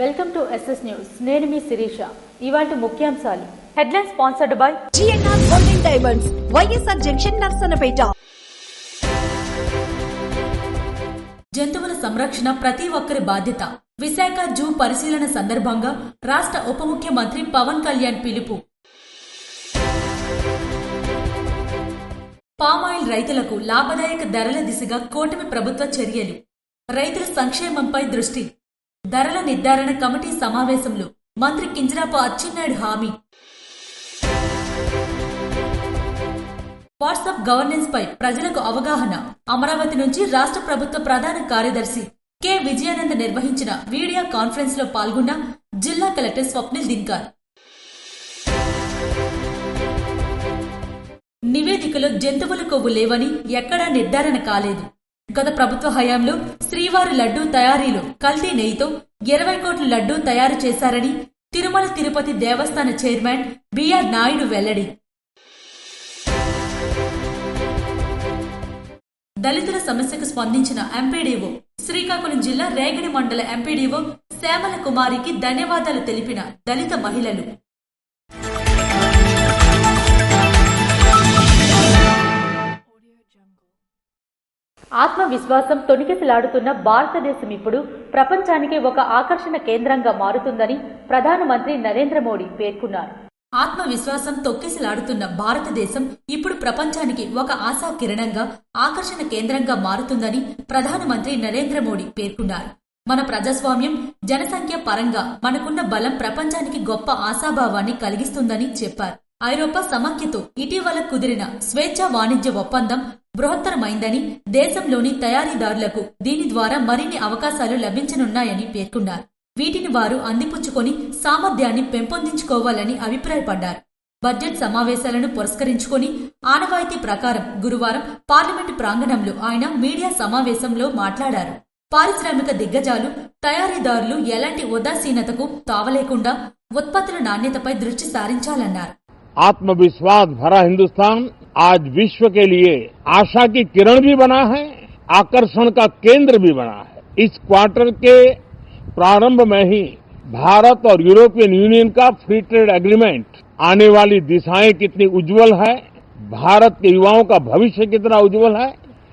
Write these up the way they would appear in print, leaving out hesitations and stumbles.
Welcome to SS news. నేను మీ శిరీష. ఇవాల్టి ముఖ్యాంశాలు. Headline sponsored by GNR Golden Diamonds, YSR Junction, Narasannapeta. జంతువుల సంరక్షణ ప్రతి ఒక్కరి బాధ్యత. విశాఖ జూ పరిశీలన సందర్భంగా రాష్ట్ర ఉప ముఖ్యమంత్రి పవన్ కళ్యాణ్ పిలుపు. పామాయిల్ రైతులకు లాభదాయక ధరల దిశగా కూటమి ప్రభుత్వ చర్యలు. రైతుల సంక్షేమంపై దృష్టి. ధరల నిర్ధారణ కమిటీ సమావేశంలో మంత్రి కింజరాపు అచ్చెన్నాయుడు హామీ. వాట్సాప్ గవర్నెన్స్ పై ప్రజలకు అవగాహన. అమరావతి నుంచి రాష్ట్ర ప్రభుత్వ ప్రధాన కార్యదర్శి కె విజయానంద్ నిర్వహించిన వీడియో కాన్ఫరెన్స్ లో పాల్గొన్న జిల్లా కలెక్టర్ స్వప్నిల్ దిన్కర్. నివేదికలో జంతువుల కొవ్వు లేవని ఎక్కడా నిర్ధారణ కాలేదు. గత ప్రభుత్వ హయాంలో శ్రీవారి లడ్డూ తయారీలో కల్తీ నెయ్యితో 20 కోట్ల లడ్డూ తయారు చేశారని తిరుమల తిరుపతి దేవస్థాన చైర్మన్ బిఆర్ నాయుడు వెల్లడి. దళితుల సమస్యకు స్పందించిన ఎంపీడీఓ. శ్రీకాకుళం జిల్లా రేగడి మండల ఎంపీడీఓ శ్యామల కుమారికి ధన్యవాదాలు తెలిపిన దళిత మహిళలు. ఆత్మవిశ్వాసం తొణికిసలాడుతున్న భారతదేశం ఇప్పుడు ప్రపంచానికి ఒక ఆకర్షణ కేంద్రంగా మారుతుందని ప్రధానమంత్రి నరేంద్ర మోడీ పేర్కొన్నారు. ఆత్మవిశ్వాసం తొక్కిసలాడుతున్న భారతదేశం ఇప్పుడు ప్రపంచానికి ఒక ఆశా కిరణంగా, ఆకర్షణ కేంద్రంగా మారుతుందని ప్రధానమంత్రి నరేంద్ర మోడీ పేర్కొన్నారు. మన ప్రజాస్వామ్యం, జనసంఖ్య పరంగా మనకున్న బలం ప్రపంచానికి గొప్ప ఆశాభావాన్ని కలిగిస్తుందని చెప్పారు. ఐరోపా సమాఖ్యతో ఇటీవల కుదిరిన స్వేచ్ఛా వాణిజ్య ఒప్పందం బృహత్తరమైందని, దేశంలోని తయారీదారులకు దీని ద్వారా మరిన్ని అవకాశాలు లభించనున్నాయని పేర్కొన్నారు. వీటిని వారు అందిపుచ్చుకొని సామర్థ్యాన్ని పెంపొందించుకోవాలని అభిప్రాయపడ్డారు. బడ్జెట్ సమావేశాలను పురస్కరించుకొని ఆనవాయితీ ప్రకారం గురువారం పార్లమెంటు ప్రాంగణంలో ఆయన మీడియా సమావేశంలో మాట్లాడారు. పారిశ్రామిక దిగ్గజాలు, తయారీదారులు ఎలాంటి ఉదాసీనతకు తావలేకుండా ఉత్పత్తుల నాణ్యతపై దృష్టి సారించాలన్నారు. आत्मविश्वास भरा हिंदुस्तान आज विश्व के लिए आशा की किरण भी बना है, आकर्षण का केंद्र भी बना है. इस क्वार्टर के प्रारंभ में ही भारत और यूरोपियन यूनियन का फ्री ट्रेड एग्रीमेंट आने वाली दिशाएं कितनी उज्जवल है, भारत के युवाओं का भविष्य कितना उज्जवल है,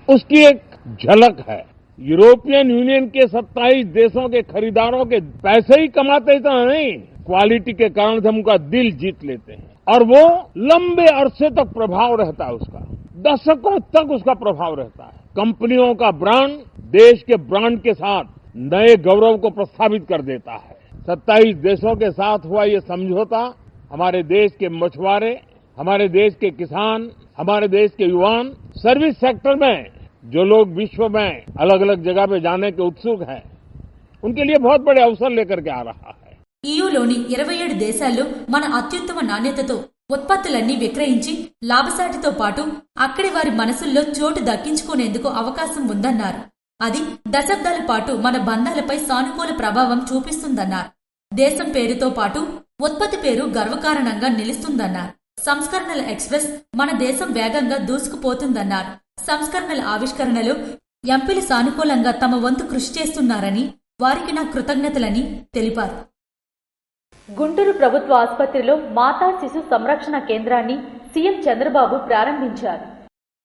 उसकी एक झलक है. यूरोपियन यूनियन के 27 देशों के खरीदारों के पैसे ही कमाते इतना नहीं, क्वालिटी के कारण से हम उनका दिल जीत लेते हैं और वो लंबे अरसे तक प्रभाव रहता है, उसका दशकों तक उसका प्रभाव रहता है. कंपनियों का ब्रांड देश के ब्रांड के साथ नए गौरव को प्रस्तावित कर देता है. 27 देशों के साथ हुआ ये समझौता हमारे देश के मछुआरे, हमारे देश के किसान, हमारे देश के युवान, सर्विस सेक्टर में जो लोग विश्व में अलग अलग जगह पे जाने के उत्सुक हैं, उनके लिए बहुत बड़े अवसर लेकर के आ रहा है. ఈయూలోని 27 దేశాల్లో మన అత్యుత్తమ నాణ్యతతో ఉత్పత్తులన్నీ విక్రయించి లాభసాటితో పాటు అక్కడి వారి మనసుల్లో చోటు దక్కించుకునేందుకు అవకాశం ఉందన్నారు. అది దశాబ్దాల పాటు మన బంధాలపై సానుకూల ప్రభావం చూపిస్తుందన్నారు. దేశం పేరుతో పాటు ఉత్పత్తి పేరు గర్వకారణంగా నిలుస్తుందన్నారు. సంస్కరణల ఎక్స్ప్రెస్ మన దేశం వేగంగా దూసుకుపోతుందన్నారు. సంస్కరణల ఆవిష్కరణలో ఎంపీలు సానుకూలంగా తమ వంతు కృషి చేస్తున్నారని, వారికి నా కృతజ్ఞతలని తెలిపారు. గుంటూరు ప్రభుత్వ ఆసుపత్రిలో మాతా శిశు సంరక్షణ కేంద్రాన్ని సీఎం చంద్రబాబు ప్రారంభించారు.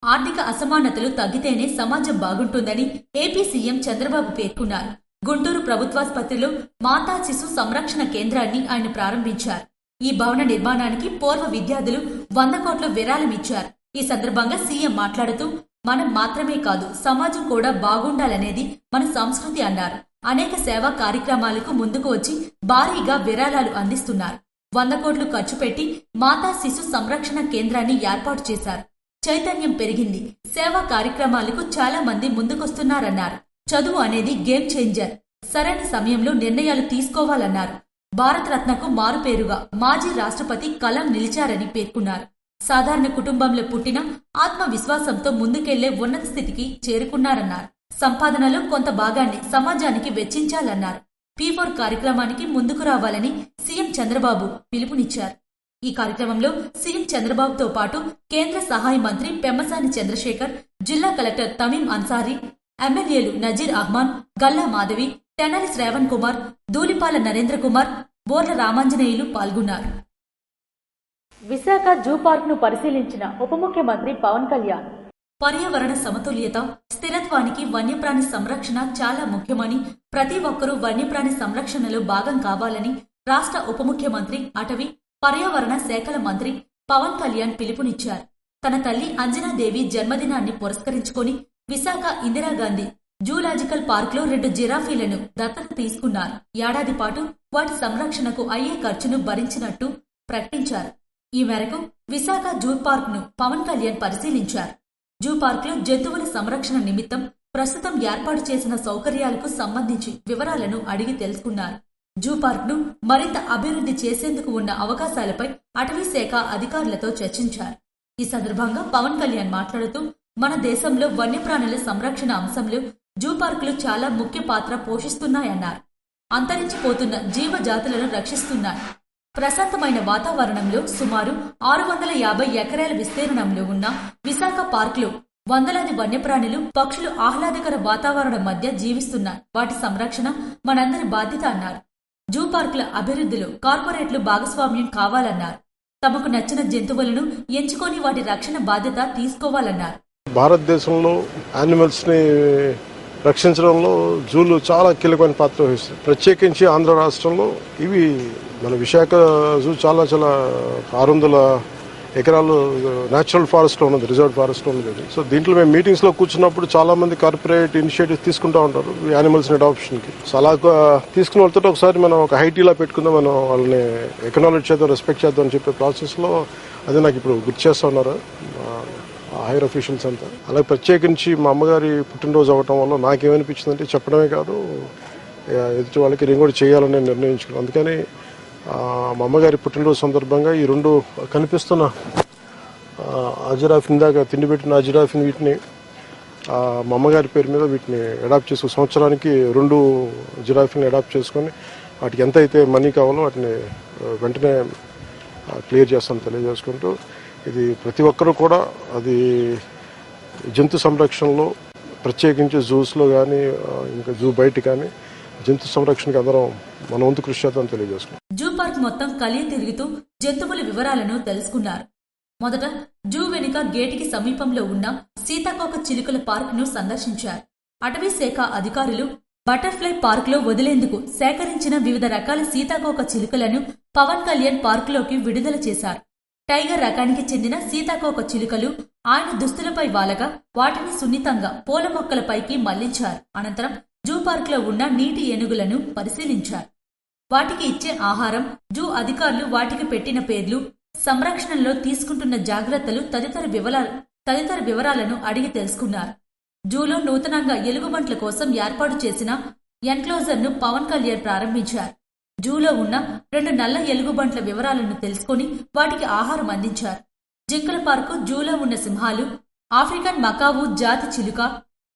ఆర్థిక అసమానతలు తగ్గితేనే సమాజం బాగుంటుందని ఏపీ సీఎం చంద్రబాబు పేర్కొన్నారు. గుంటూరు ప్రభుత్వాసుపత్రిలో మాతా శిశు సంరక్షణ కేంద్రాన్ని ఆయన ప్రారంభించారు. ఈ భవన నిర్మాణానికి పూర్వ విద్యార్థులు 100 కోట్ల విరాళమిచ్చారు. ఈ సందర్భంగా సీఎం మాట్లాడుతూ, మనం మాత్రమే కాదు సమాజం కూడా బాగుండాలనేది మన సంస్కృతి అన్నారు. అనేక సేవా కార్యక్రమాలకు ముందుకు వచ్చి భారీగా విరాళాలు అందిస్తున్నారు. 100 కోట్లు ఖర్చు పెట్టి మాతా శిశు సంరక్షణ కేంద్రాన్ని ఏర్పాటు చేశారు. చైతన్యం పెరిగింది. సేవా కార్యక్రమాలకు చాలా మంది ముందుకొస్తున్నారన్నారు. చదువు అనేది గేమ్ చేంజర్. సరైన సమయంలో నిర్ణయాలు తీసుకోవాలన్నారు. భారతరత్నకు మారుపేరుగా మాజీ రాష్ట్రపతి కలాం నిలిచారని పేర్కొన్నారు. సాధారణ కుటుంబంలో పుట్టిన ఆత్మవిశ్వాసంతో ముందుకెళ్లే ఉన్నత స్థితికి చేరుకున్నారన్నారు. సంపాదనలో కొంత భాగాన్ని సమాజానికి వెచ్చించాలన్నారు. P4 కార్యక్రమానికి ముందుకు రావాలని సీఎం చంద్రబాబు పిలుపునిచ్చారు. ఈ కార్యక్రమంలో సీఎం చంద్రబాబుతో పాటు కేంద్ర సహాయ మంత్రి పెమ్మసాని చంద్రశేఖర్, జిల్లా కలెక్టర్ తమీం అన్సారీ, ఎమ్మెల్యేలు నజీర్ అహ్మద్, గల్లా మాధవి, తెనాలి శ్రావణ్ కుమార్, ధూళిపాల నరేంద్ర కుమార్, బోర్ల రామాంజనేయులు పాల్గొన్నారు. విశాఖ జూ పార్క్ ను పరిశీలించిన ఉప ముఖ్యమంత్రి పవన్ కళ్యాణ్. పర్యావరణ సమతుల్యత, స్థిరత్వానికి వన్యప్రాణి సంరక్షణ చాలా ముఖ్యమని, ప్రతి ఒక్కరూ వన్యప్రాణి సంరక్షణలో భాగం కావాలని రాష్ట్ర ఉప ముఖ్యమంత్రి, అటవీ, పర్యావరణ శాఖల మంత్రి పవన్ కళ్యాణ్ పిలుపునిచ్చారు. తన తల్లి అంజనాదేవి జన్మదినాన్ని పురస్కరించుకొని విశాఖ ఇందిరాగాంధీ జూలాజికల్ పార్క్లో 2 జిరాఫీలను దత్తత తీసుకున్నారు. ఏడాది పాటు వాటి సంరక్షణకు అయ్యే ఖర్చును భరించినట్టు ప్రకటించారు. ఈ మేరకు విశాఖ జూ పార్క్ ను పవన్ కళ్యాణ్ పరిశీలించారు. జూ పార్క్ లో జంతువుల సంరక్షణ నిమిత్తం ప్రస్తుతం ఏర్పాటు చేసిన సౌకర్యాలకు సంబంధించి వివరాలను అడిగి తెలుసుకున్నారు. జూ పార్క్ ను మరింత అభివృద్ధి చేసేందుకు ఉన్న అవకాశాలపై అటవీ శాఖ అధికారులతో చర్చించారు. ఈ సందర్భంగా పవన్ కళ్యాణ్ మాట్లాడుతూ, మన దేశంలో వన్యప్రాణుల సంరక్షణ అంశంలో జూ పార్కులు చాలా ముఖ్య పాత్ర పోషిస్తున్నాయన్నారు. అంతరించిపోతున్న జీవజాతులను రక్షిస్తున్నాయి. ప్రశాంతమైన వాతావరణంలో సుమారు 650 ఎకరాల విస్తీర్ణంలో ఉన్న విశాఖ పార్కులో వందలాది వన్యప్రాణులు, పక్షులు ఆహ్లాదకర వాతావరణం మధ్య జీవిస్తున్నాయి. వాటి సంరక్షణ మనందరి బాధ్యత అన్నారు. జూ పార్కుల అభివృద్ధిలో కార్పొరేట్లు భాగస్వామ్యం కావాలన్నారు. తమకు నచ్చిన జంతువులను ఎంచుకొని వాటి రక్షణ బాధ్యత తీసుకోవాలన్నారు. భారతదేశంలో యానిమల్స్ ని రక్షించడంలో జూలు చాలా కీలకమైన పాత్ర వహిస్తుంది. ప్రత్యేకించి ఆంధ్ర రాష్ట్రంలో ఇవి మన విశాఖ జూ చాలా 600 ఎకరాలు న్యాచురల్ ఫారెస్ట్ లో ఉన్నది, రిజర్వ్ ఫారెస్ట్ లో ఉన్నది. సో దీంట్లో మేము మీటింగ్స్ లో కూర్చున్నప్పుడు చాలా మంది కార్పొరేట్ ఇనిషియేటివ్స్ తీసుకుంటా ఉంటారు యానిమల్స్ అడాప్షన్ కి. సో అలా తీసుకున్న వాళ్ళతో ఒకసారి మనం ఒక హైటీలా పెట్టుకుందాం, మనం వాళ్ళని ఎకనాలజీ చేద్దాం, రెస్పెక్ట్ చేద్దాం అని చెప్పే ప్రాసెస్ లో అదే నాకు ఇప్పుడు గుర్తు చేస్తా ఉన్నారు హైర్ అఫీషియల్స్ అంతా. అలాగే ప్రత్యేకించి మా అమ్మగారి పుట్టినరోజు అవ్వటం వల్ల నాకేమనిపించిందంటే చెప్పడమే కాదు, ఎదుటి వాళ్ళకి నేను కూడా చేయాలని నిర్ణయించుకున్నాను. అందుకని మా అమ్మగారి పుట్టినరోజు సందర్భంగా ఈ 2 కనిపిస్తున్న అజిరాఫ్, ఇందాక తిండి పెట్టిన అజిరాఫ్, వీటిని మా అమ్మగారి పేరు మీద వీటిని అడాప్ట్ చేసుకుని సంవత్సరానికి 2 జిరాఫీని అడాప్ట్ చేసుకొని వాటికి ఎంత అయితే మనీ కావాలో వాటిని వెంటనే క్లియర్ చేస్తాను తెలియజేసుకుంటూ, ఇది ప్రతి ఒక్కరూ కూడా అది జంతు సంరక్షణలో ప్రత్యేకించి జూస్లో కానీ ఇంకా జూ బయట కానీ జంతు సంరక్షణకి అందరం మన వంతు కృషి చేద్దాం తెలియజేసుకున్నాం. జూ పార్క్ మొత్తం కలియ తిరుగుతూ జంతువుల వివరాలను తెలుసుకున్నారు. మొదట జూ వెనుక గేటుకి సమీపంలో ఉన్న సీతాకోక చిలుకల పార్క్ ను సందర్శించారు. అటవీ శాఖ అధికారులు బటర్ఫ్లై పార్క్ లో వదిలేందుకు సేకరించిన వివిధ రకాల సీతాకోక చిలుకలను పవన్ కళ్యాణ్ పార్కులోకి విడుదల చేశారు. టైగర్ రకానికి చెందిన సీతాకోక చిలుకలు ఆయన దుస్తులపై వాలగా వాటిని సున్నితంగా పూల మొక్కలపైకి మళ్లించారు. అనంతరం జూ పార్క్ లో ఉన్న నీటి ఏనుగులను పరిశీలించారు. వాటికి ఇచ్చే ఆహారం, జూ అధికారులు వాటికి పెట్టిన పేర్లు, సంరక్షణలో తీసుకుంటున్న జాగ్రత్తలు తదితర వివరాలను అడిగి తెలుసుకున్నారు. జూలో నూతనంగా ఎలుగుబంట్ల కోసం ఏర్పాటు చేసిన ఎన్క్లోజర్ ను పవన్ కళ్యాణ్ ప్రారంభించారు. జూలో ఉన్న 2 నల్ల ఎలుగుబంట్ల వివరాలను తెలుసుకుని వాటికి ఆహారం అందించారు. జింకల పార్కు జూలో ఉన్న సింహాలు, ఆఫ్రికన్ మకావు జాతి చిలుక,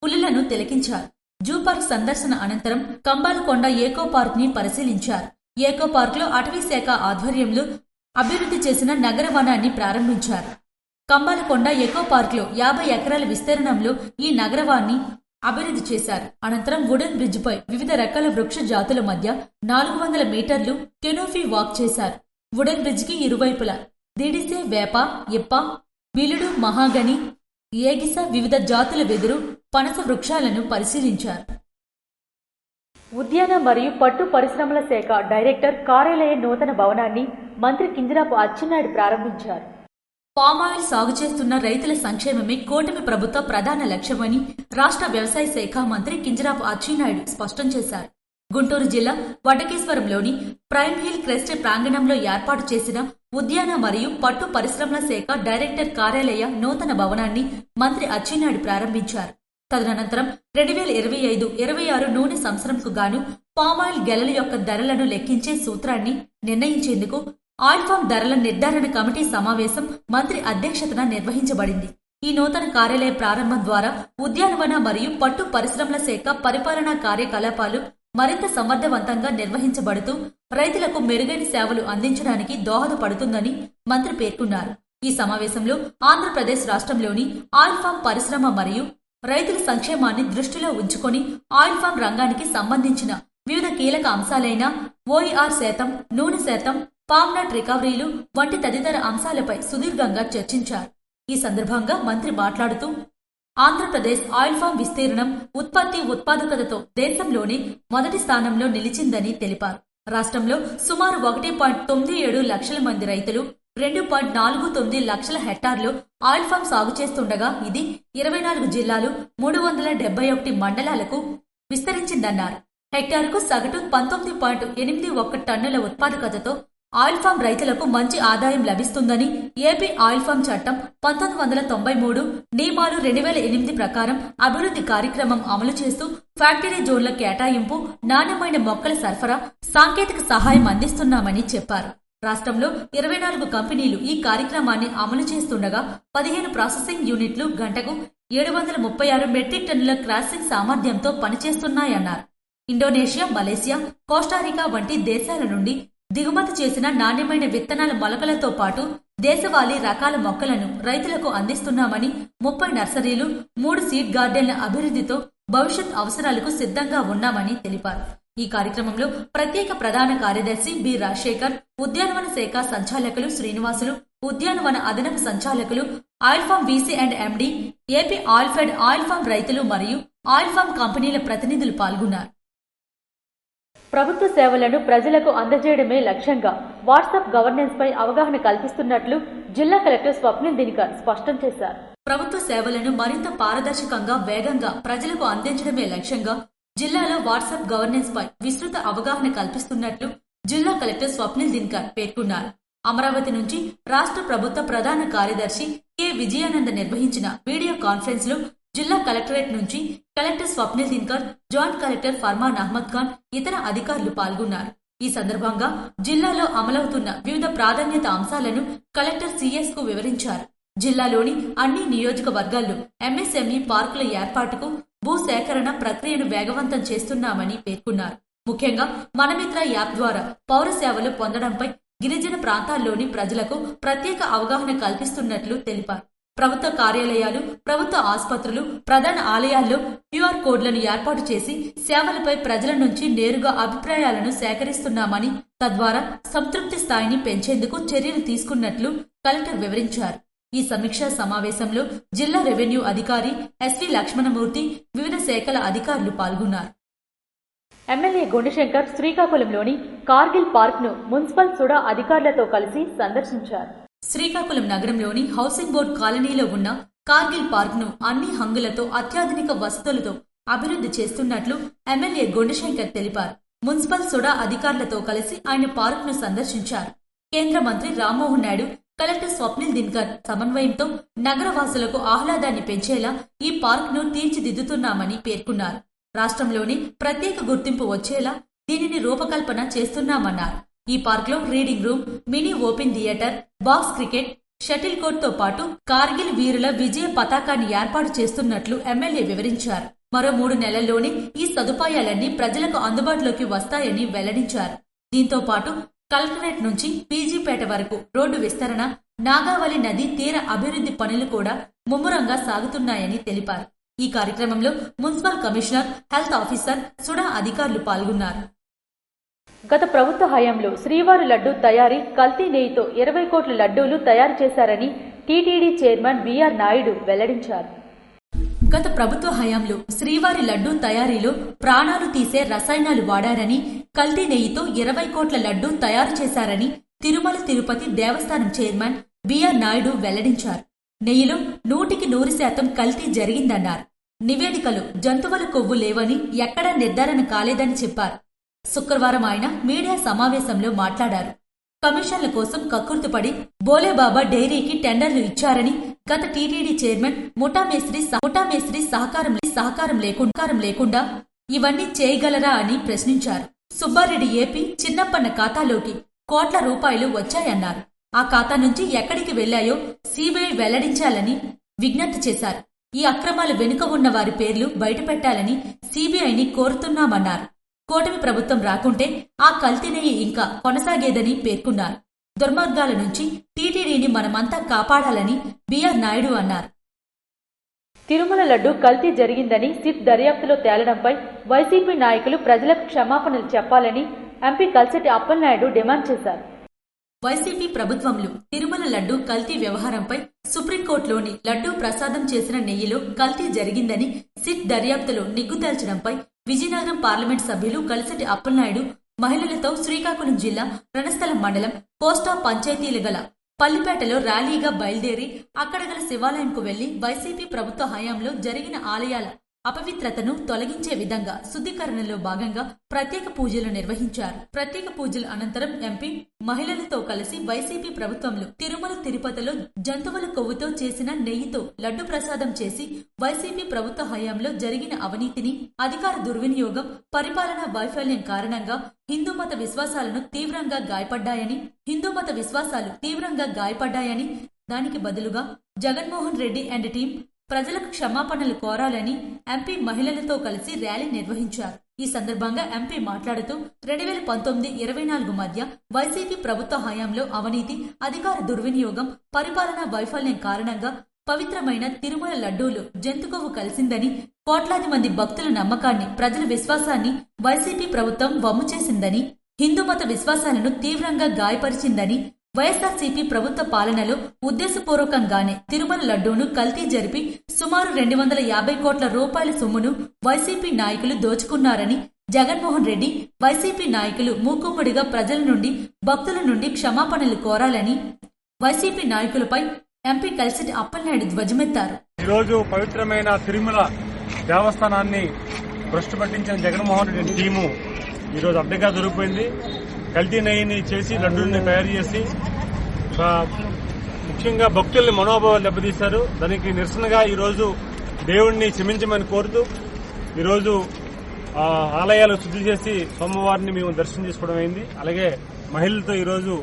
పులులను తిలకించారు. జూ పార్క్ సందర్శన అనంతరం కంబాలకొండ ఏకో పార్క్ ని పరిశీలించారు. ఏకో పార్క్ లో అటవీ శాఖ ఆధ్వర్యంలో అభివృద్ధి చేసిన నగర వనాన్ని ప్రారంభించారు. కంబాలకొండ ఎకో పార్క్ లో 50 ఎకరాల విస్తీర్ణంలో ఈ నగరవాన్ని అభివృద్ధి చేశారు. అనంతరం వుడెన్ బ్రిడ్జ్ పై వివిధ రకాల వృక్ష జాతుల మధ్య 400 మీటర్లు కెనోఫీ వాక్ చేశారు. వుడెన్ బ్రిడ్జ్ కి ఇరువైపులా దిడిసే, వేప, ఇప్ప, బిలుడు, మహాగని, ఏగిస, వివిధ జాతుల వెదురు, పనస వృక్షాలను పరిశీలించారు. ఉద్యాన మరియు పట్టు పరిశ్రమల శాఖ డైరెక్టర్ కార్యాలయ నూతన భవనాన్ని మంత్రి కింజరాపు అచ్చెన్నాయుడు ప్రారంభించారు. పామాయిల్ సాగు చేస్తున్న రైతుల సంక్షేమమే కూటమి ప్రభుత్వ ప్రధాన లక్ష్యమని రాష్ట్ర వ్యవసాయ శాఖ మంత్రి కింజరాపు అచ్చెన్నాయుడు స్పష్టం చేశారు. గుంటూరు జిల్లా వటకేశ్వరంలోని ప్రైమ్ హిల్ క్రెస్ట్ ప్రాంగణంలో ఏర్పాటు చేసిన ఉద్యాన మరియు పట్టు పరిశ్రమల శాఖ డైరెక్టర్ కార్యాలయ నూతన భవనాన్ని మంత్రి అచ్చెన్నాయుడు ప్రారంభించారు. తదనంతరం 2025-26 నూనె సంవత్సరంకు గాను పామాయిల్ గెలల యొక్క ధరలను లెక్కించే సూత్రాన్ని నిర్ణయించేందుకు ఆయిల్ ఫామ్ ధరల నిర్ధారణ కమిటీ సమావేశం మంత్రి అధ్యక్షతన నిర్వహించబడింది. ఈ నూతన కార్యాలయ ప్రారంభం ద్వారా ఉద్యానవన మరియు పట్టు పరిశ్రమల శాఖ పరిపాలనా కార్యకలాపాలు మరింత సమర్థవంతంగా నిర్వహించబడుతూ రైతులకు మెరుగైన సేవలు అందించడానికి దోహదపడుతుందని మంత్రి పేర్కొన్నారు. ఈ సమావేశంలో ఆంధ్రప్రదేశ్ రాష్ట్రంలోని ఆయిల్ ఫామ్ పరిశ్రమ మరియు రైతుల సంక్షేమాన్ని దృష్టిలో ఉంచుకొని ఆయిల్ ఫామ్ రంగానికి సంబంధించిన వివిధ కీలక అంశాలైన ఓఈఆర్ శాతం, నూనె శాతం, పామ్ నట్ రికవరీలు వంటి తదితర అంశాలపై సుదీర్ఘంగా చర్చించారు. ఈ సందర్భంగా మంత్రి మాట్లాడుతూ ఆంధ్రప్రదేశ్ ఆయిల్ ఫామ్ విస్తీర్ణం, ఉత్పత్తి, ఉత్పాదకతతో దేశంలోనే మొదటి స్థానంలో నిలిచిందని తెలిపారు. రాష్ట్రంలో సుమారు 1.97 లక్షల మంది రైతులు 2.49 లక్షల హెక్టార్లు ఆయిల్ ఫామ్ సాగు చేస్తుండగా ఇది 24 జిల్లాలు 371 మండలాలకు విస్తరించిందన్నారు. హెక్టార్కు సగటు 19.81 టన్నుల ఉత్పాదకతతో ఆయిల్ ఫామ్ రైతులకు మంచి ఆదాయం లభిస్తుందని ఏపీ ఆయిల్ ఫామ్ చట్టం 1993 నియమాలు 2008 ప్రకారం అభివృద్ధి కార్యక్రమం అమలు చేస్తూ ఫ్యాక్టరీ జోన్ల కేటాయింపు, నాణ్యమైన మొక్కల సరఫరా, సాంకేతిక సహాయం అందిస్తున్నామని చెప్పారు. రాష్ట్రంలో 24 కంపెనీలు ఈ కార్యక్రమాన్ని అమలు చేస్తుండగా 15 ప్రాసెసింగ్ యూనిట్లు గంటకు 736 మెట్రిక్ టన్నుల క్రాసింగ్ సామర్థ్యంతో పనిచేస్తున్నాయన్నారు. ఇండోనేషియా, మలేసియా, కోస్టారికా వంటి దేశాల నుండి దిగుమతి చేసిన నాణ్యమైన విత్తనాల మొలకలతో పాటు దేశవాళీ రకాల మొక్కలను రైతులకు అందిస్తున్నామని, 30 నర్సరీలు, 3 సీడ్ గార్డెన్ల అభివృద్ధితో భవిష్యత్ అవసరాలకు సిద్ధంగా ఉన్నామని తెలిపారు. ఈ కార్యక్రమంలో ప్రత్యేక ప్రధాన కార్యదర్శి బి రాజశేఖర్, ఉద్యానవన శాఖ సంచాలకులు శ్రీనివాసులు, ఉద్యానవన అదనపు సంచాలకులు, oil palm VC and MD, AP oil fed, oil palm రైతులు మరియు ఆయిల్ ఫామ్ కంపెనీల ప్రతినిధులు పాల్గొన్నారు. ప్రభుత్వ సేవలను ప్రజలకు అందజేయడమే లక్ష్యంగా వాట్సాప్ గవర్నెన్స్ పై అవగాహన కల్పిస్తున్నట్లు జిల్లా కలెక్టర్ స్వప్నిల్ దినకర్ స్పష్టం చేశారు. ప్రభుత్వ సేవలను మరింత పారదర్శకంగా, వేగంగా ప్రజలకు అందించడమే లక్ష్యంగా జిల్లాలో వాట్సాప్ గవర్నెన్స్ పై విస్తృత అవగాహన కల్పిస్తున్నట్లు జిల్లా కలెక్టర్ స్వప్నిల్ దినకర్ పేర్కొన్నారు. అమరావతి నుంచి రాష్ట్ర ప్రభుత్వ ప్రధాన కార్యదర్శి కె విజయానంద నిర్వహించిన వీడియో కాన్ఫరెన్స్ లో జిల్లా కలెక్టరేట్ నుంచి collector Swapnil Dinakar, joint collector Farman Ahmed Khan, ఇతర అధికారులు పాల్గొన్నారు. ఈ సందర్భంగా జిల్లాలో అమలవుతున్న వివిధ ప్రాధాన్యత అంశాలను కలెక్టర్ సిఎస్ కు వివరించారు. జిల్లాలోని అన్ని నియోజకవర్గాల్లో ఎంఎస్ఎంఈ పార్కుల ఏర్పాటుకు భూసేకరణ ప్రక్రియను వేగవంతం చేస్తున్నామని పేర్కొన్నారు. ముఖ్యంగా మనమిత్ర యాప్ ద్వారా పౌర సేవలు పొందడంపై గిరిజన ప్రాంతాల్లోని ప్రజలకు ప్రత్యేక అవగాహన కల్పిస్తున్నట్లు తెలిపారు. ప్రభుత్వ కార్యాలయాలు, ప్రభుత్వ ఆసుపత్రులు, ప్రధాన ఆలయాల్లో క్యూఆర్ కోడ్లను ఏర్పాటు చేసి సేవలపై ప్రజల నుంచి నేరుగా అభిప్రాయాలను సేకరిస్తున్నామని, తద్వారా సంతృప్తి స్థాయిని పెంచేందుకు చర్యలు తీసుకున్నట్లు కలెక్టర్ వివరించారు. ఈ సమీక్షా సమావేశంలో జిల్లా రెవెన్యూ అధికారి ఎస్వి లక్ష్మణమూర్తి, వివిధ శాఖల అధికారులు పాల్గొన్నారు. ఎమ్మెల్యే గుండెశంకర్ శ్రీకాకుళంలోని కార్గిల్ పార్క్ ను మున్సిపల్ సుడా అధికారులతో కలిసి సందర్శించారు. శ్రీకాకుళం నగరంలోని హౌసింగ్ బోర్డు కాలనీలో ఉన్న కార్గిల్ పార్క్ ను అన్ని హంగులతో, అత్యాధునిక వసతులతో అభివృద్ధి చేస్తున్నట్లు ఎమ్మెల్యే గుండెశంకర్ తెలిపారు. మున్సిపల్ సుడా అధికారులతో కలిసి ఆయన పార్క్ ను సందర్శించారు. కేంద్ర మంత్రి రామ్మోహన్ నాయుడు, కలెక్టర్ స్వప్నిల్ దినకర్ సమన్వయంతో నగరవాసులకు ఆహ్లాదాన్ని పెంచేలా ఈ పార్క్ ను తీర్చిదిద్దుతున్నామని పేర్కొన్నారు. రాష్ట్రంలోని ప్రత్యేక గుర్తింపు వచ్చేలా దీనిని రూపకల్పన చేస్తున్నామన్నారు. ఈ పార్క్ లో reading room, mini open theatre, box cricket, shuttle court తో పాటు కార్గిల్ వీరుల విజయ పతాకాన్ని ఏర్పాటు చేస్తున్నట్లు ఎమ్మెల్యే వివరించారు. మరో 3 నెలల్లోనే ఈ సదుపాయాలన్నీ ప్రజలకు అందుబాటులోకి వస్తాయని వెల్లడించారు. దీంతో పాటు కలెక్టరేట్ నుంచి పీజీపేట వరకు రోడ్డు విస్తరణ, నాగావళి నది తీర అభివృద్ధి పనులు కూడా ముమ్మరంగా సాగుతున్నాయని తెలిపారు. ఈ కార్యక్రమంలో municipal commissioner, health officer, SUDA అధికారులు పాల్గొన్నారు. గత ప్రభుత్వ హయాంలో శ్రీవారి లడ్డూ తయారీ, కల్తీ నెయ్యితో 20 కోట్ల లడ్డూలు తయారు చేశారని టీటీడీ చైర్మన్ బిఆర్ నాయుడు వెల్లడించారు. గత ప్రభుత్వ హయాంలో శ్రీవారి లడ్డూ తయారీలో ప్రాణాలు తీసే రసాయనాలు వాడారని, కల్తీ నెయ్యితో 20 కోట్ల లడ్డూ తయారు చేశారని తిరుమల తిరుపతి దేవస్థానం చైర్మన్ బిఆర్ నాయుడు వెల్లడించారు. నెయ్యిలో 100% కల్తీ జరిగిందన్నారు. నివేదికలు జంతువుల కొవ్వు లేవని ఎక్కడా నిర్ధారణ కాలేదని చెప్పారు. శుక్రవారం ఆయన మీడియా సమావేశంలో మాట్లాడారు. కమిషన్ల కోసం కక్కుర్తిపడి బోలేబాబా డైరీకి టెండర్లు ఇచ్చారని, గత టీటీడీ చైర్మన్ ముఠామేస్త్రి సహకారం లేకుండా ఇవన్నీ చేయగలరా అని ప్రశ్నించారు. సుబ్బారెడ్డి ఏపీ చిన్నప్పన్న ఖాతాలోకి కోట్ల రూపాయలు వచ్చాయన్నారు. ఆ ఖాతా నుంచి ఎక్కడికి వెళ్లాయో సీబీఐ వెల్లడించాలని విజ్ఞప్తి చేశారు. ఈ అక్రమాల వెనుక ఉన్న వారి పేర్లు బయటపెట్టాలని సీబీఐని కోరుతున్నామన్నారు. కూటమి ప్రభుత్వం రాకుంటే ఆ కల్తీ నెయ్యి ఇంకా కొనసాగేదని పేర్కొన్నారు. దుర్మార్గాల నుంచి టీటీడీని మనమంతా కాపాడాలని బిఆర్ నాయుడు అన్నారు. తిరుమల లడ్డు కల్తీ జరిగిందని సిట్ దర్యాప్తులో తేలడంపై వైసీపీ నాయకులు ప్రజలకు క్షమాపణలు చెప్పాలని ఎంపీ కల్సటి అప్పలనాయుడు డిమాండ్ చేశారు. వైసీపీ ప్రభుత్వంలో తిరుమల లడ్డు కల్తీ వ్యవహారంపై సుప్రీంకోర్టులోని లడ్డూ ప్రసాదం చేసిన నెయ్యిలో కల్తీ జరిగిందని సిట్ దర్యాప్తులో నిగ్గు తేల్చడంపై విజయనగరం పార్లమెంట్ సభ్యులు కల్సటి అప్పలనాయుడు మహిళలతో శ్రీకాకుళం జిల్లా రణస్థలం మండలం కోస్టా పంచాయతీలు గల పల్లిపేటలో ర్యాలీగా బయలుదేరి అక్కడ గల శివాలయంకు వెళ్లి వైసీపీ ప్రభుత్వ హయాంలో జరిగిన ఆలయాల అపవిత్రతను తొలగించే విధంగా శుద్ధీకరణలో భాగంగా ప్రత్యేక పూజలు నిర్వహించారు. ప్రత్యేక పూజల అనంతరం ఎంపీ మహిళలతో కలిసి వైసీపీ ప్రభుత్వంలో తిరుమల తిరుపతిలో జంతువుల కొవ్వుతో చేసిన నెయ్యితో లడ్డు ప్రసాదం చేసి వైసీపీ ప్రభుత్వ హయాంలో జరిగిన అవినీతిని, అధికార దుర్వినియోగం, పరిపాలనా వైఫల్యం కారణంగా హిందూ మత విశ్వాసాలు తీవ్రంగా గాయపడ్డాయని దానికి బదులుగా జగన్మోహన్ రెడ్డి అండ్ టీం ప్రజలకు క్షమాపణలు కోరాలని ఎంపీ మహిళలతో కలిసి ర్యాలీ నిర్వహించారు. ఈ సందర్భంగా ఎంపీ మాట్లాడుతూ 2019-24 మధ్య వైసీపీ ప్రభుత్వ హయాంలో అవినీతి, అధికార దుర్వినియోగం, పరిపాలనా వైఫల్యం కారణంగా పవిత్రమైన తిరుమల లడ్డూలు జంతుకొవ్వు కలిసిందని, కోట్లాది మంది భక్తుల నమ్మకాన్ని, ప్రజల విశ్వాసాన్ని వైసీపీ ప్రభుత్వం వమ్ము చేసిందని, హిందూ మత విశ్వాసాలను తీవ్రంగా గాయపరిచిందని, వైఎస్ఆర్సీపీ ప్రభుత్వ పాలనలో ఉద్దేశపూర్వకంగానే తిరుమల లడ్డూను కల్తీ జరిపి సుమారు 250 కోట్ల రూపాయల సొమ్మును వైసీపీ నాయకులు దోచుకున్నారని, జగన్మోహన్ రెడ్డి, వైసీపీ నాయకులు మూకుమ్మడిగా ప్రజల నుండి, భక్తుల నుండి క్షమాపణలు కోరాలని వైసీపీ నాయకులపై ఎంపీ కల్సటి అప్పలనాయుడు ధ్వజమెత్తారు. ఈరోజు పవిత్రమైన తిరుమల దేవస్థానాన్ని భ్రష్టు పట్టించిన జగన్మోహన్ రెడ్డి టీము ఈరోజు అడ్డగా దొరికిపోయింది. కల్తీ నెయ్యిని చేసి లడ్డూల్ని తయారు చేసి ముఖ్యంగా భక్తుల్ని మనోభావాలు దెబ్బతీశారు. దానికి నిరసనగా ఈరోజు దేవుణ్ణి క్షమించమని కోరుతూ ఈరోజు ఆలయాలు శుద్ధి చేసి సోమవారిని మేము దర్శనం చేసుకోవడం అయింది. అలాగే మహిళలతో ఈరోజు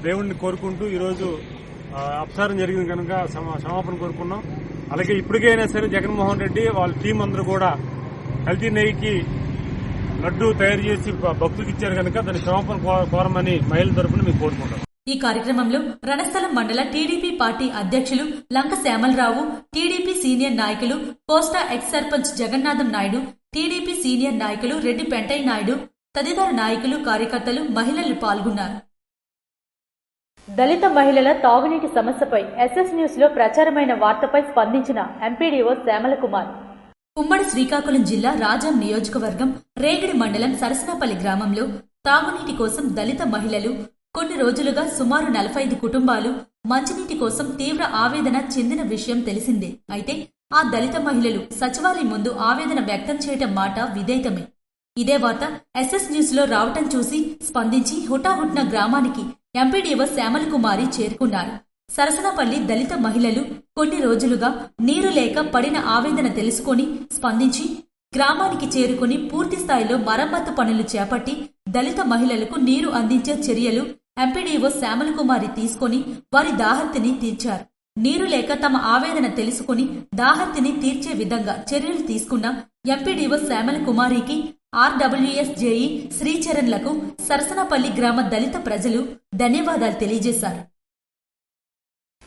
దేవుణ్ణి కోరుకుంటూ ఈరోజు అపచారం జరిగింది కనుక క్షమాపణ కోరుకున్నాం. అలాగే ఇప్పటికైనా సరే జగన్మోహన్ రెడ్డి వాళ్ళ టీం అందరూ కూడా కల్తీ నెయ్యికి లడ్డూ తయారు చేసి భక్తులకు ఇచ్చారు కనుక దాన్ని క్షమాపణ కోరమని మహిళల తరఫున మేము కోరుకుంటాం. ఈ కార్యక్రమంలో రణస్థలం మండల టీడీపీ పార్టీ అధ్యక్షులు లంక శ్యామలరావు, టీడీపీ సీనియర్ నాయకులు కోస్టా ఎక్స్ సర్పంచ్ జగన్నాథం నాయుడు, టీడీపీ సీనియర్ నాయకులు రెడ్డి పెంటయ్య నాయుడు తదితర నాయకులు, కార్యకర్తలు, మహిళలు పాల్గొన్నారు. దళిత మహిళల తాగునీటి సమస్యపై ఎస్ఎస్ న్యూస్ లో ప్రచారమైన వార్తపై స్పందించిన ఎంపీడీఓ శ్యామల కుమార్. ఉమ్మడి శ్రీకాకుళం జిల్లా రాజాం నియోజకవర్గం రేగిడి మండలం సరసనపల్లి గ్రామంలో తాగునీటి కోసం దళిత మహిళలు కొన్ని రోజులుగా సుమారు 45 కుటుంబాలు మంచినీటి కోసం తీవ్ర ఆవేదన చెందిన విషయం తెలిసిందే. అయితే ఆ దళిత మహిళలు సచివాలయం ముందు ఆవేదన వ్యక్తం చేయటం మాట విదితమే. ఇదే వార్త ఎస్ఎస్ న్యూస్ లో రావటం చూసి స్పందించి హుటాహుట్న గ్రామానికి ఎంపీడీఓ శ్యామల కుమారి చేరుకున్నారు. సరసనపల్లి దళిత మహిళలు కొన్ని రోజులుగా నీరు లేక పడిన ఆవేదన తెలుసుకుని స్పందించి గ్రామానికి చేరుకుని పూర్తి స్థాయిలో మరమ్మతు పనులు చేపట్టి దళిత మహిళలకు నీరు అందించే చర్యలు ఎంపీడీఓ శ్యామల కుమారి తీసుకుని వారి దాహర్తిని తీర్చారు. నీరు లేక తమ ఆవేదన తెలుసుకుని దాహర్తిని తీర్చే విధంగా చర్యలు తీసుకున్న ఎంపీడీఓ శ్యామల కుమారికి, ఆర్డబ్ల్యూఎస్ జేఈ శ్రీచరణ్లకు సరసనపల్లి గ్రామ దళిత ప్రజలు ధన్యవాదాలు తెలియజేశారు.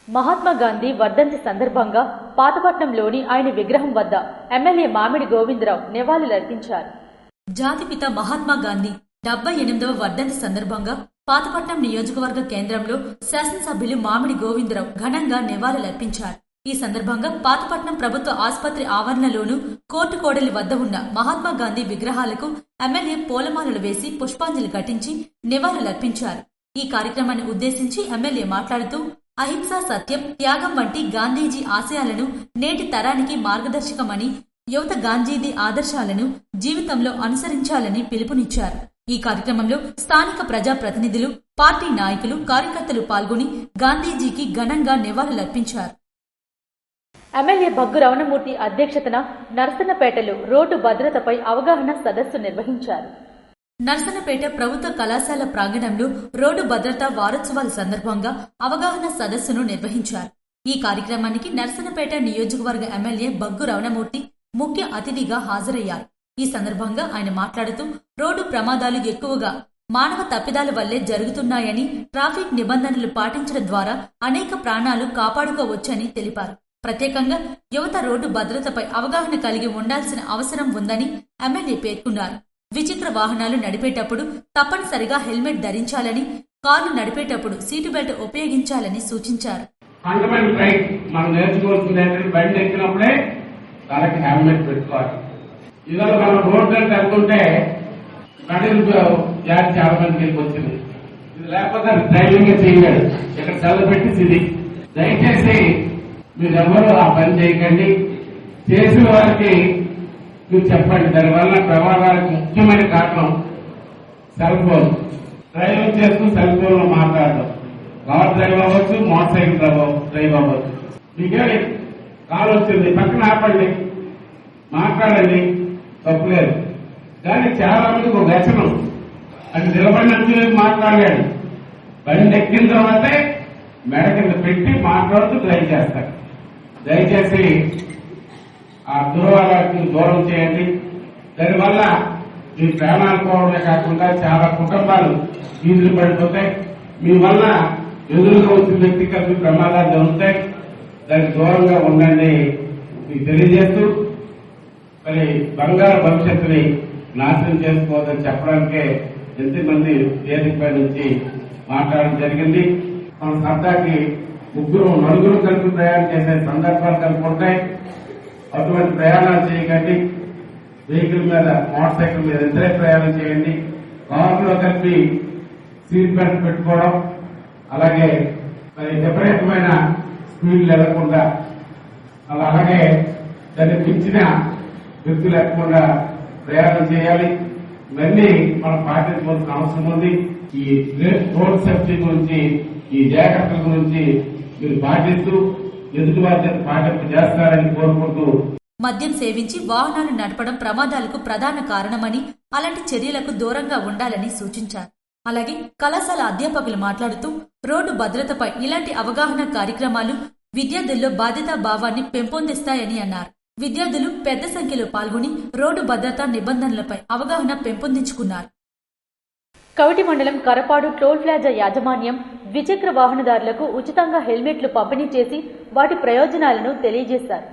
మహాత్మా గాంధీ వర్ధంతి సందర్భంగా పాతపట్నంలోని ఆయన విగ్రహం వద్ద ఎమ్మెల్యే మామిడి గోవిందరావు నివాళులర్పించారు. జాతిపిత మహాత్మా గాంధీ 78వ వర్ధంతి సందర్భంగా పాతపట్నం నియోజకవర్గ కేంద్రంలో శాసనసభ్యులు మామిడి గోవిందరావు ఘనంగా నివాళులర్పించారు. ఈ సందర్భంగా పాతపట్నం ప్రభుత్వ ఆసుపత్రి ఆవరణలోను, కోర్టు కోడలి వద్ద ఉన్న మహాత్మా గాంధీ విగ్రహాలకు ఎమ్మెల్యే పూలమాలలు వేసి పుష్పాంజలి ఘటించి నివాళులర్పించారు. ఈ కార్యక్రమాన్ని ఉద్దేశించి ఎమ్మెల్యే మాట్లాడుతూ అహింస, సత్యం, త్యాగం వంటి గాంధీజీ ఆశయాలను నేటి తరానికి మార్గదర్శకమని, యువత గాంధీజీ ఆదర్శాలను జీవితంలో అనుసరించాలని పిలుపునిచ్చారు. ఈ కార్యక్రమంలో స్థానిక ప్రజాప్రతినిధులు, పార్టీ నాయకులు, కార్యకర్తలు పాల్గొని గాంధీజీకి ఘనంగా నివాళులర్పించారు. ఎమ్మెల్యే భగ్గు రమణమూర్తి అధ్యక్షతన నర్సన్నపేటలో రోడ్డు భద్రతపై అవగాహన సదస్సు నిర్వహించారు. నర్సన్నపేట ప్రభుత్వ కళాశాల ప్రాంగణంలో రోడ్డు భద్రతా వారోత్సవాల సందర్భంగా అవగాహన సదస్సును నిర్వహించారు. ఈ కార్యక్రమానికి నర్సన్నపేట నియోజకవర్గ ఎమ్మెల్యే భగ్గు రమణమూర్తి ముఖ్య అతిథిగా హాజరయ్యారు. ఈ సందర్భంగా ఆయన మాట్లాడుతూ రోడ్డు ప్రమాదాలు ఎక్కువగా మానవ తప్పిదాల వల్లే జరుగుతున్నాయని, ట్రాఫిక్ నిబంధనలు పాటించడం ద్వారా అనేక ప్రాణాలు కాపాడుకోవచ్చని తెలిపారు. ప్రత్యేకంగా యువత రోడ్డు భద్రతపై అవగాహన కలిగి ఉండాల్సిన అవసరం ఉందని ఎమ్మెల్యే పేర్కొన్నారు. ద్విచక్ర వాహనాలు నడిపేటప్పుడు తప్పనిసరిగా హెల్మెట్ ధరించాలని, కార్లు నడిపేటప్పుడు సీటు బెల్ట్ ఉపయోగించాలని సూచించారు. ఫండమెంటల్ రైట్ మనం నేర్చుకోవాల్సింది బండి ఎక్కినప్పుడే తనకి హెల్మెట్ పెట్టుకోవాలి. ఇవాళ మనం రోడ్డు వెళ్తుంటే కడిలు జాతి చాలా మందికి వచ్చింది. ఇది లేకపోతే డ్రైవింగ్ చేయలేడు. ఇక్కడ సెలవు పెట్టి ఇది దయచేసి మీరెవరూ ఆ పని చేయకండి. చేసిన వారికి మీరు చెప్పండి. దానివల్ల ప్రమాదాలకు ముఖ్యమైన కారణం సెల్ ఫోన్. డ్రైవింగ్ చేస్తూ సెల్ ఫోన్ లో మాట్లాడడం. కార్ డ్రైవ్ అవ్వచ్చు, మోటార్ సైకిల్ డ్రైవ్ అవ్వచ్చు. మీకే కాల్ వచ్చింది, పక్కన ఆపండి, మాట్లాడండి, తప్పులేదు. కానీ చాలా మందికి ఒక వ్యసనం. అది నిలబడినట్టు మాట్లాడాడు. బండి ఎక్కిన తర్వాతే మెడ కింద పెట్టి మాట్లాడుతూ డ్రైవ్ చేస్తారు. దయచేసి ఆ దురవాళ్ళకి దూరం చేయండి. దానివల్ల మీ ప్రాణాలు పోవడమే కాకుండా చాలా కుటుంబాలు వీధులు పడిపోతాయి. మీ వల్ల ఎదురుగా వచ్చిన వ్యక్తిగత ప్రమాదాలు జరుగుతాయి. దానికి దూరంగా ఉండండి మీకు తెలియజేస్తూ, మరి బంగారు భవిష్యత్తుని నాశనం చేసుకోవద్దని చెప్పడానికే ఎంతమంది వేదికపై నుంచి మాట్లాడడం జరిగింది. మన సరదాకి నలుగురు కలిపి ప్రయాణం చేసే సందర్భాలు కనుకుంటాయి. అటువంటి ప్రయాణాలు చేయకండి. వెహికల్ మీద, మోటార్ సైకిల్ మీద ఇద్దరే ప్రయాణం చేయండి. కారులో కలిపి సీట్ బెల్ట్ పెట్టుకోవడం, అలాగే మరి విపరీతమైన స్పీడ్ వెళ్లకుండా, అలాగే దాన్ని మించిన వ్యక్తులు లేకుండా ప్రయాణం చేయాలి. ఇవన్నీ మనం పాటించవలసిన అవసరం ఉంది. ఈ రోడ్ సేఫ్టీ గురించి, ఈ జాగ్రత్తల గురించి మీరు పాటిస్తూ ఎదుటి బాధ్యత పాటింపు చేస్తారని కోరుకుంటూ, మద్యం సేవించి వాహనాలు నడపడం ప్రమాదాలకు ప్రధాన కారణమని, అలాంటి చర్యలకు దూరంగా ఉండాలని సూచించారు. అలాగే కళాశాల అధ్యాపకులు మాట్లాడుతూ రోడ్డు భద్రతపై ఇలాంటి అవగాహన కార్యక్రమాలు విద్యార్థుల్లో బాధ్యతా భావాన్ని పెంపొందిస్తాయని అన్నారు. విద్యార్థులు పెద్ద సంఖ్యలో పాల్గొని రోడ్డు భద్రతా నిబంధనలపై అవగాహన పెంపొందించుకున్నారు. కవిటి మండలం కరపాడు టోల్ ప్లాజా యాజమాన్యం ద్విచక్ర వాహనదారులకు ఉచితంగా హెల్మెట్లు పంపిణీ చేసి వాటి ప్రయోజనాలను తెలియజేశారు.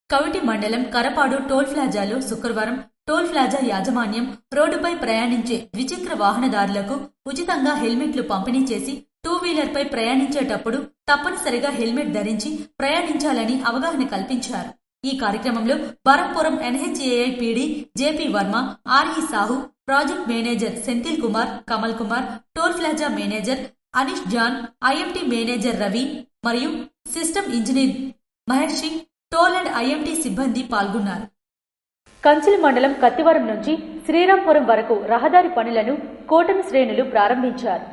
కవిటి మండలం కరపాడు టోల్ ప్లాజాలో శుక్రవారం టోల్ ప్లాజా యాజమాన్యం రోడ్డుపై ప్రయాణించే ద్విచక్ర వాహనదారులకు ఉచితంగా హెల్మెట్లు పంపిణీ చేసి టూ వీలర్పై ప్రయాణించేటప్పుడు తప్పనిసరిగా హెల్మెట్ ధరించి ప్రయాణించాలని అవగాహన కల్పించారు. ఈ కార్యక్రమంలో Berhampur NHAI PD JP Varma, RE Sahu, project manager Senthil Kumar, Kamal Kumar, toll plaza manager Anish John, IMT manager Ravi మరియు system engineer Maharshi, toll and IMT సిబ్బంది పాల్గొన్నారు. కంచిలి మండలం కత్తివరం నుంచి శ్రీరాంపురం వరకు రహదారి పనులను కూటమి శ్రేణులు ప్రారంభించారు.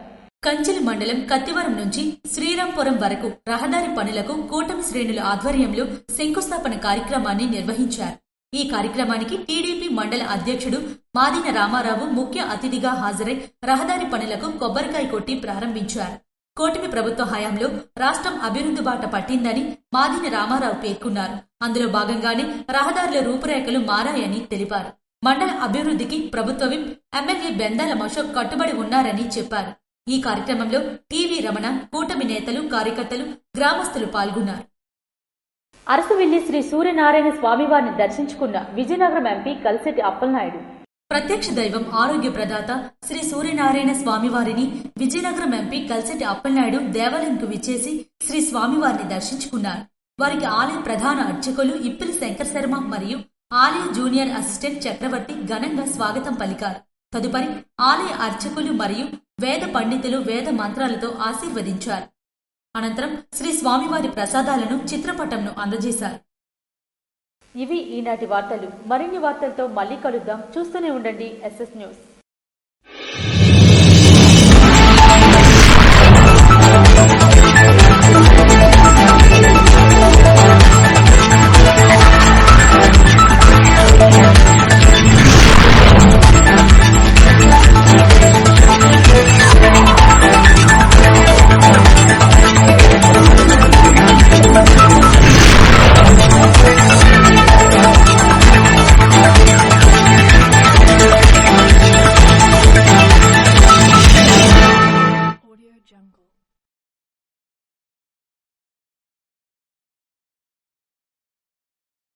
కంచిలి మండలం కత్తివరం నుంచి శ్రీరాంపురం వరకు రహదారి పనులకు కూటమి శ్రేణుల ఆధ్వర్యంలో శంకుస్థాపన కార్యక్రమాన్ని నిర్వహించారు. ఈ కార్యక్రమానికి టీడీపీ మండల అధ్యక్షుడు మాదిన రామారావు ముఖ్య అతిథిగా హాజరై రహదారి పనులకు కొబ్బరికాయ కొట్టి ప్రారంభించారు. కూటమి ప్రభుత్వ హయాంలో రాష్ట్రం అభివృద్ధి బాట పట్టిందని మాదిన రామారావు పేర్కొన్నారు. అందులో భాగంగానే రహదారుల రూపురేఖలు మారాయని తెలిపారు. మండల అభివృద్ధికి ప్రభుత్వ విప్ ఎమ్మెల్యే బెందాల అశోక్ కట్టుబడి ఉన్నారని చెప్పారు. ఈ కార్యక్రమంలో టీవీ రమణ, కూటమి నేతలు, కార్యకర్తలు, గ్రామస్తులు పాల్గొన్నారు. అరసవిల్లి శ్రీ సూర్యనారాయణ స్వామివారిని దర్శించుకున్న విజయనగరం ఎంపీ కలిశెట్టి అప్పలనాయుడు. ప్రత్యక్ష దైవం, ఆరోగ్య ప్రదాత శ్రీ సూర్యనారాయణ స్వామివారిని విజయనగరం ఎంపీ కలిశెట్టి అప్పలనాయుడు దేవాలయంకు విచ్చేసి శ్రీ స్వామివారిని దర్శించుకున్నారు. వారికి ఆలయ ప్రధాన అర్చకులు ఇప్పిలి శంకర్ శర్మ మరియు ఆలయ జూనియర్ అసిస్టెంట్ చక్రవర్తి ఘనంగా స్వాగతం పలికారు. తదుపరి ఆలయ అర్చకులు మరియు వేద పండితులు వేద మంత్రాలతో ఆశీర్వదించారు. అనంతరం శ్రీ స్వామివారి ప్రసాదాలను చిత్రపటంను అందజేశారు. ఇవి ఈనాటి వార్తలు. మరిన్ని వార్తలతో మళ్ళీ కలుద్దాం. చూస్తూనే ఉండండి SS న్యూస్.